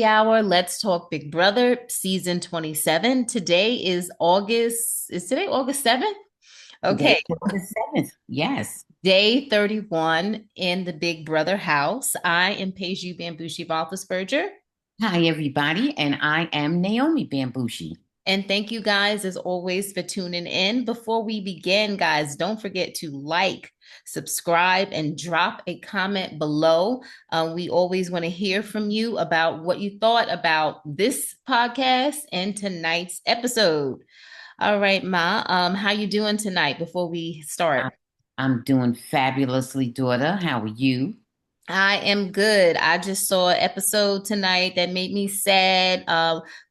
Happy Hour. Let's Talk Big Brother, season 27. Today is August. Is today August 7th? Today, Okay. August 7th. Yes. Day 31 in the Big Brother house. I am Peju Bamgboshe Rothlisberger. Hi, everybody. And I am Naomi Bambushi. And thank you guys, as always, for tuning in. Before we begin, guys, don't forget to like, subscribe, and drop a comment below. We always want to hear from you about what you thought about this podcast and tonight's episode. All right, Ma, how you doing tonight before we start? I- I'm doing fabulously, daughter. How are you? I am good. I just saw an episode tonight that made me sad.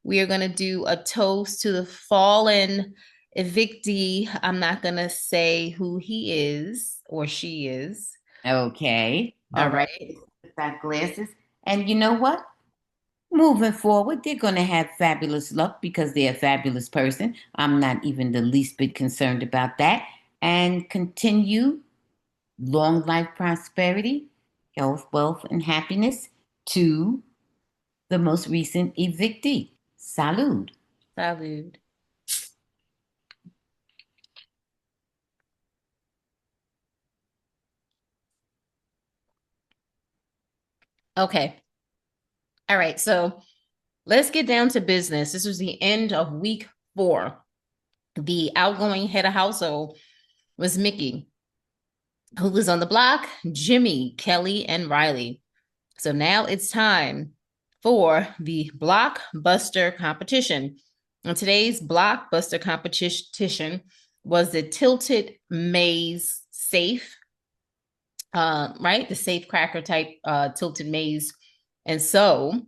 We are going to do a toast to the fallen evictee. I'm not going to say who he is or she is. Okay. All All right. right. Got glasses. And you know what? Moving forward, they're going to have fabulous luck because they're a fabulous person. I'm not even the least bit concerned about that. And continue long life, prosperity, health, wealth, and happiness to the most recent evictee. Salud. Salud. Okay. All right. So let's get down to business. This was the end of week 4. The outgoing head of household was Mickey. Who was on the block? Jimmy, Kelley, and Rylie. So now it's time for the blockbuster competition. And today's blockbuster competition was the tilted maze safe, right? The safe cracker type tilted maze. And so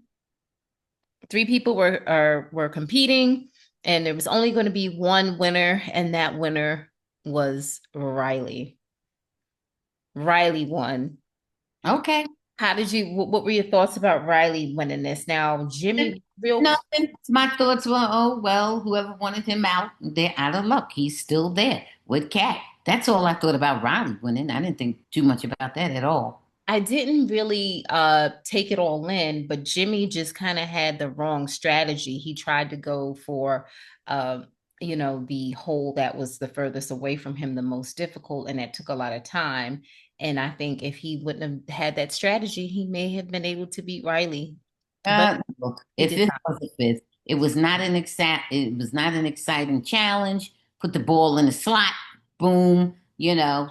3 people were competing, and there was only going to be one winner, and that winner was Rylie. Rylie won. Okay. How did you, what were your thoughts about Rylie winning this? Now, Jimmy, real, Nothing. My thoughts were, oh, well, whoever wanted him out, they're out of luck. He's still there with Cat. That's all I thought about Riley winning. I didn't think too much about that at all. I didn't really take it all in, but Jimmy just kind of had the wrong strategy. He tried to go for, uh, the hole that was the furthest away from him, the most difficult, and that took a lot of time. And I think if he wouldn't have had that strategy, he may have been able to beat Rylie, but Look, he if did this not. was a fifth, it was not an exciting challenge. Put the ball in the slot, boom,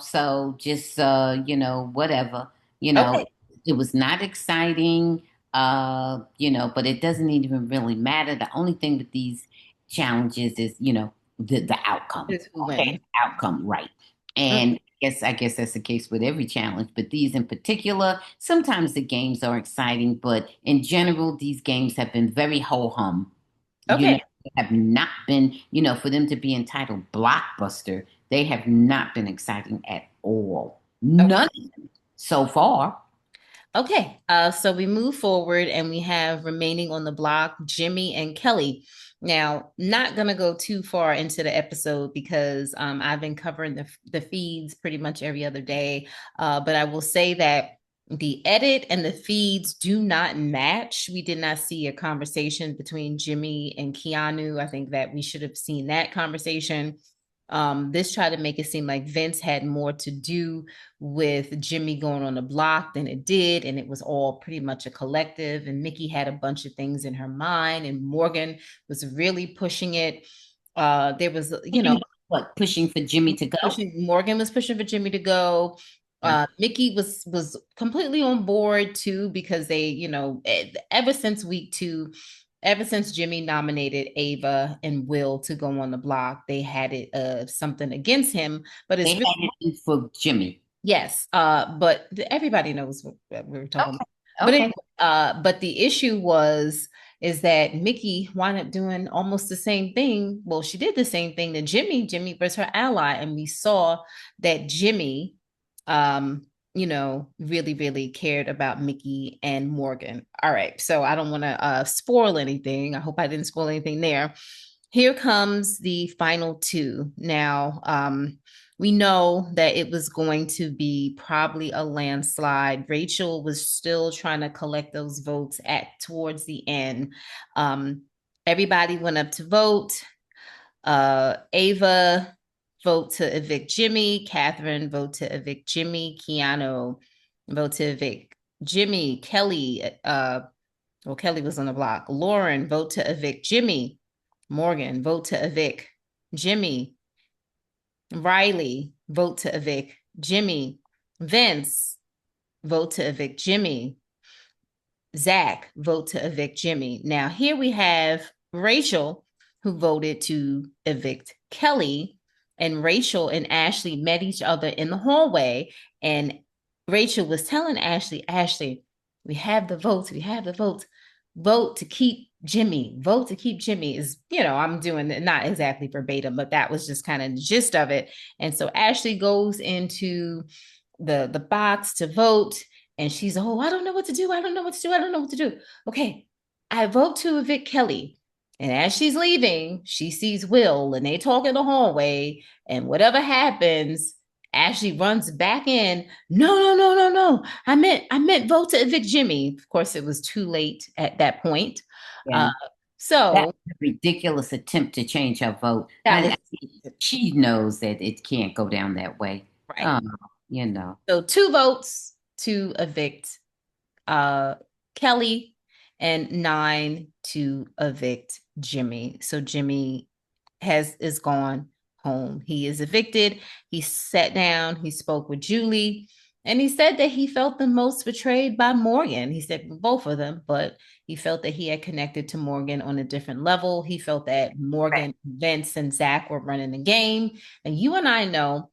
so just whatever, you know, Okay. it was not exciting, but it doesn't even really matter. The only thing with these challenges is, the outcome. Is who Okay, wins. outcome, right. Mm, And I guess that's the case with every challenge, but these in particular, sometimes the games are exciting, but in general, these games have been very ho-hum. okay. They have not been, for them to be entitled blockbuster, they have not been exciting at all. None Okay. so far. Okay, so we move forward and we have remaining on the block Jimmy and Kelley. Now, not gonna go too far into the episode because I've been covering the feeds pretty much every other day. But I will say that the edit and the feeds do not match. We did not see a conversation between Jimmy and Keanu. I think that we should have seen that conversation. This tried to make it seem like Vince had more to do with Jimmy going on the block than it did, and it was all pretty much a collective. And Mickey had a bunch of things in her mind, and Morgan was really pushing it. There was, What, pushing for Jimmy to go? pushing. Morgan was pushing for Jimmy to go. Right. Mickey was completely on board too because they, ever since week 2, ever since Jimmy nominated Ava and Will to go on the block, they had it something against him. But They it's had it in for Jimmy. yes, but everybody knows what we were talking Okay. about. But Okay. anyway, but the issue is that Mickey wound up doing almost the same thing. Well, she did the same thing to Jimmy. Jimmy was her ally, and we saw that Jimmy, really, really cared about Mickey and Morgan. All right, so I don't want to spoil anything. I hope I didn't spoil anything there. here comes the final two. Now, we know that it was going to be probably a landslide. Rachel was still trying to collect those votes at towards the end. Um, Everybody went up to vote. Ava vote to evict Jimmy. Catherine vote to evict Jimmy. Keanu vote to evict Jimmy. Kelley, well, Kelley was on the block. Lauren vote to evict Jimmy. Morgan vote to evict Jimmy. Rylie vote to evict Jimmy. Vince vote to evict Jimmy. Zach vote to evict Jimmy. Now, here we have Rachel, who voted to evict Kelley, and Rachel and Ashley met each other in the hallway. And Rachel was telling Ashley, Ashley, we have the votes, we have the votes. Vote to keep Jimmy. Vote to keep Jimmy is, I'm doing it not exactly verbatim, but that was just kind of the gist of it. And so Ashley goes into the box to vote, and she's, oh, I don't know what to do. I don't know what to do. I don't know what to do. Okay, I vote to evict Kelley. And as she's leaving, she sees Will and they talk in the hallway. And whatever happens, Ashley runs back in. No, no, no, no, no. I meant vote to evict Jimmy. Of course, it was too late at that point. Yeah. Uh, That so was a ridiculous attempt to change her vote. that was She knows that it can't go down that way. right. You know. So 2 votes to evict uh, Kelley and 9 to evict Jimmy. So Jimmy is gone home. He is evicted. He sat down, he spoke with Julie, and he said that he felt the most betrayed by Morgan. He said both of them, but he felt that he had connected to Morgan on a different level. He felt that Morgan, Vince, and Zach were running the game. And you and I know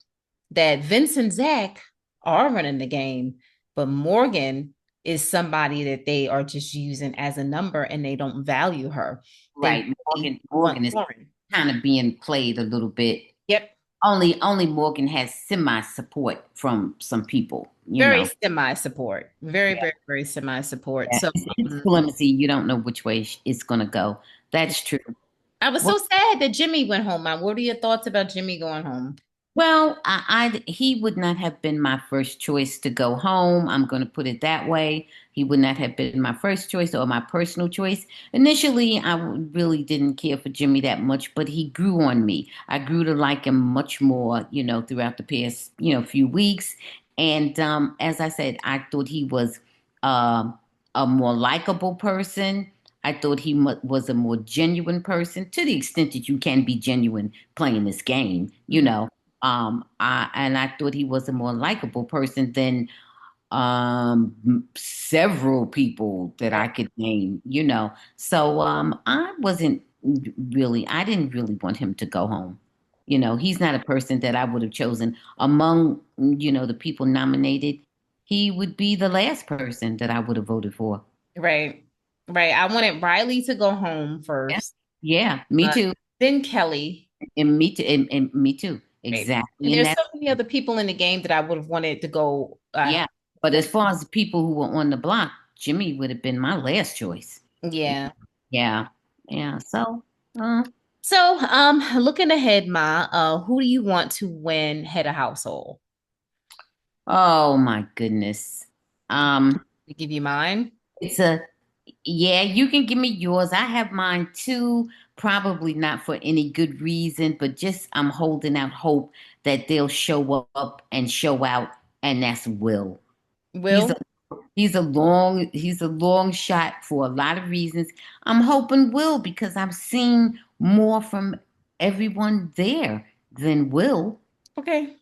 that Vince and Zach are running the game, but Morgan is somebody that they are just using as a number and they don't value her. They Right. really want Morgan is Lauren. kind of being played a little bit. Yep. Only Morgan has semi support from some people, you Very know. semi support. Very, Yeah. very, very semi support. Yeah. So It's flimsy. You don't know which way it's going to go. That's true. I was Well, so sad that Jimmy went home. What are your thoughts about Jimmy going home? he would not have been my first choice to go home. I'm going to put it that way. He would not have been my first choice or my personal choice. Initially, really didn't care for Jimmy that much, but he grew on me. I grew to like him much more, throughout the past, few weeks. And as I said, I thought he was um a more likable person. I thought he was a more genuine person to the extent that you can be genuine playing this game, Mhm. I thought he was a more likable person than several people that I Right. could name, you know. So I didn't really want him to go home. He's not a person that I would have chosen among, the people nominated. He would be the last person that I would have voted for. Right. Right. I wanted Rylie to go home Yeah. first, Yeah, me but too. then Kelley. And me too. Right. Exactly. And And there's that, so many other people in the game that I would have wanted to go. yeah. But as far as the people who were on the block, Jimmy would have been my last choice. Yeah. Yeah. Yeah. So, uh, So, looking ahead, Ma, who do you want to win head of household? oh my goodness. Um, To give you mine. it's yeah, you can give me yours. I have mine too. Probably not for any good reason, but just I'm holding out hope that they'll show up and show out, and that's Will. He's a Will? he's a long shot for a lot of reasons. I'm hoping Will because I've seen more from everyone there than Will. Okay.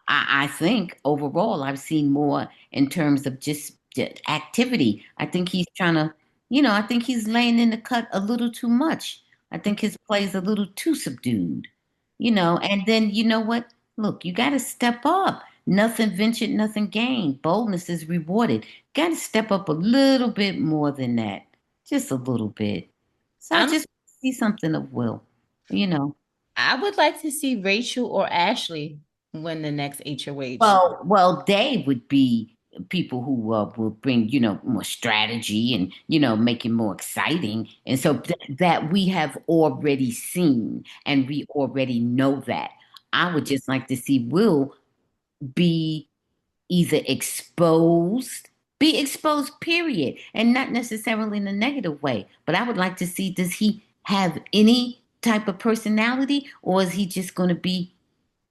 I think overall I've seen more in terms of just activity. I think he's trying to, I think he's laying in the cut a little too much. I think his play is a little too subdued, and then you know what? Look, you got to step up. Nothing ventured, nothing gained. Boldness is rewarded. Got to step up a little bit more than that, just a little bit. So I I'm just see something of Will, you know. I would like to see Rachel or Ashley win the next HOH. Well, they would be. people who will bring, more strategy and, make it more exciting. And so that we have already seen and we already know that. I would just like to see Will be either be exposed, period, and not necessarily in a negative way. But I would like to see, does he have any type of personality, or is he just going to be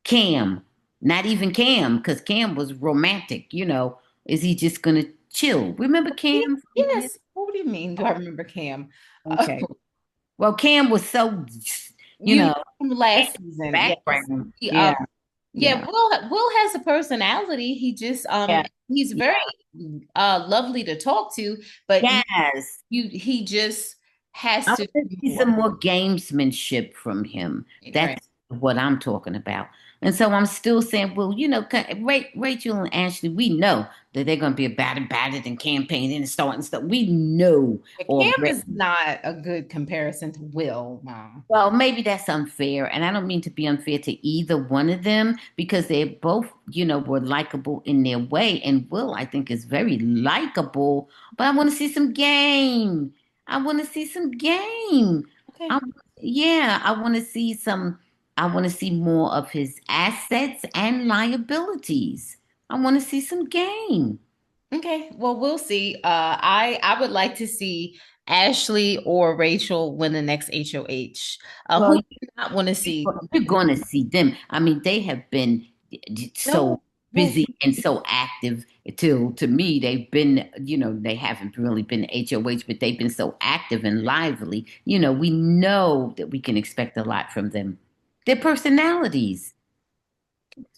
Cam? Not even Cam, because Cam was romantic. Is he just going to chill? Remember Cam from years? Yes. What do you mean? Do I remember Cam? Okay. Well, Cam was so, you You know, from last season, yes. background. He, Yeah, yeah, yeah, Will has a personality. He just yeah, he's very yeah. lovely to talk to, but Yes. he just I has to want to do see some more. more gamesmanship from him. Right. That's what I'm talking about. And so I'm still saying, well, Rachel and Ashley, we know that they're going to be about it and campaigning and starting stuff. We know Cam already. is not a good comparison to Will, Mom. Well, maybe that's unfair, and I don't mean to be unfair to either one of them because they both, were likable in their way. And Will, I think, is very likable, but I want to see some game. I want to see some game. Okay. I, yeah, I want to see some. I want to see more of his assets and liabilities. I want to see some game. Okay. Well, we'll see. I would like to see Ashley or Rachel win the next HOH. Who Well, do you not want to see? you're going to see them. I mean, they have been so No. Well, busy and so active till to me they've been, they haven't really been HOH, but they've been so active and lively. We know that we can expect a lot from them. Their personalities.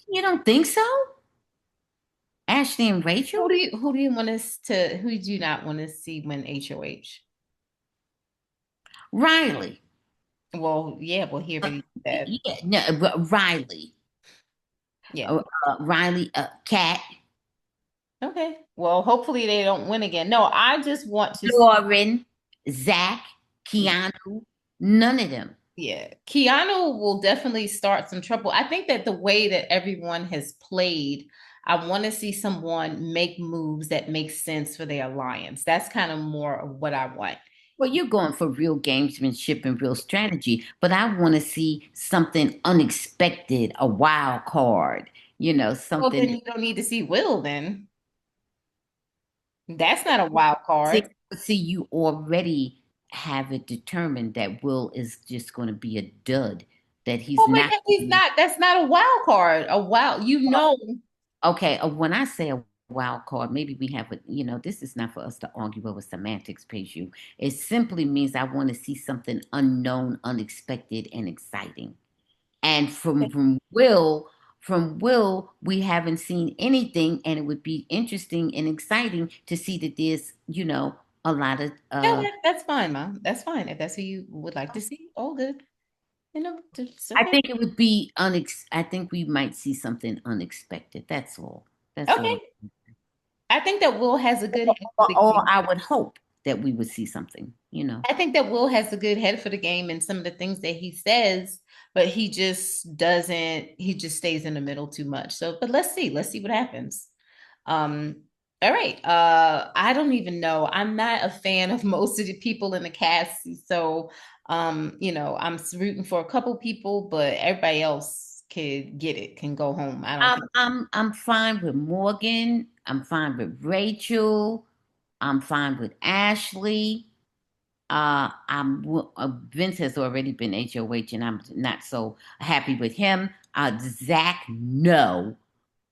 You don't think so? Ashley and Rachel? who do you want us to who do you not want to see win HOH? Rylie. Well, yeah, well, he already said. Yeah, no, Rylie. Yeah. Rylie, Kat, Okay. Well, hopefully they don't win again. No, I just want to see. Lauren, Zach, Keanu, none of them. Yeah. Keanu will definitely start some trouble. I think that the way that everyone has played, I want to see someone make moves that make sense for their alliance. That's kind of more of what I want. Well, you're going for real gamesmanship and real strategy, but I want to see something unexpected, a wild card, Well, then something. you don't need to see Will then. That's not a wild card. See, you already have it determined that Will is just going to be a dud, that he's Oh, not. but he's not, that's not a wild card. A wild, Okay, when I say a wild card, maybe we have this is not for us to argue over semantics, Peju. It simply means I want to see something unknown, unexpected, and exciting. And from Will, we haven't seen anything, and it would be interesting and exciting to see that there's, a lot of Yeah, that's fine, Mom. That's fine. If that's who you would like to see, all good. It's I okay. think it would be I think we might see something unexpected. That's all. That's all. Okay. I think that Will has a good head for the Or game. I would hope that we would see something. I think that Will has a good head for the game and some of the things that he says, but he just doesn't, he just stays in the middle too much. So, but let's see. Let's see what happens. Um, all right. I don't even know. I'm not a fan of most of the people in the cast. So, I'm rooting for a couple people, but everybody else could get it, can go home. I don't think. I'm fine with Morgan. I'm fine with Rachel. I'm fine with Ashley. Vince has already been HOH, and I'm not so happy with him. Zach, no.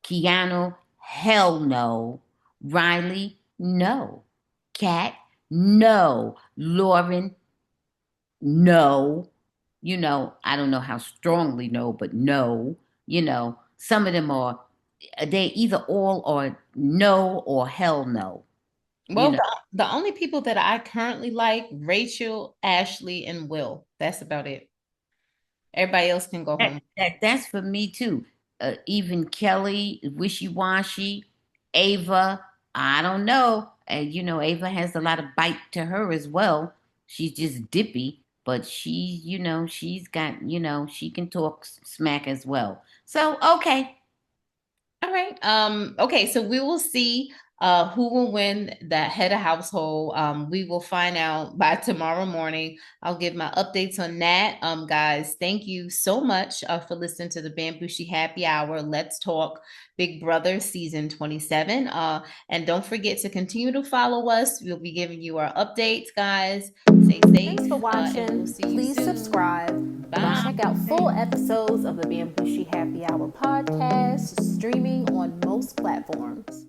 Keanu, hell no. Rylie, no. Kat, no. Lauren, no. I don't know how strongly no, but no. Some of them they either all or no or hell no. You Well, know. the only people that I currently like, Rachel, Ashley, and Will. That's about it. Everybody else can go home. That's for me too. Even Kelley, wishy-washy, Ava, I don't know. And Ava has a lot of bite to her as well. She's just dippy, but she's got, she can talk smack as well. So, okay. All right. Okay, so we will see who will win that head of household. We will find out by tomorrow morning. I'll give my updates on that. Guys, thank you so much for listening to the Bamgboshe Happy Hour. Let's talk Big Brother season 27. And don't forget to continue to follow us. We'll be giving you our updates, guys. Stay safe. Thanks for watching. And we'll see you Please soon. subscribe Bye. and check out full episodes of the Bamgboshe Happy Hour podcast streaming on most platforms.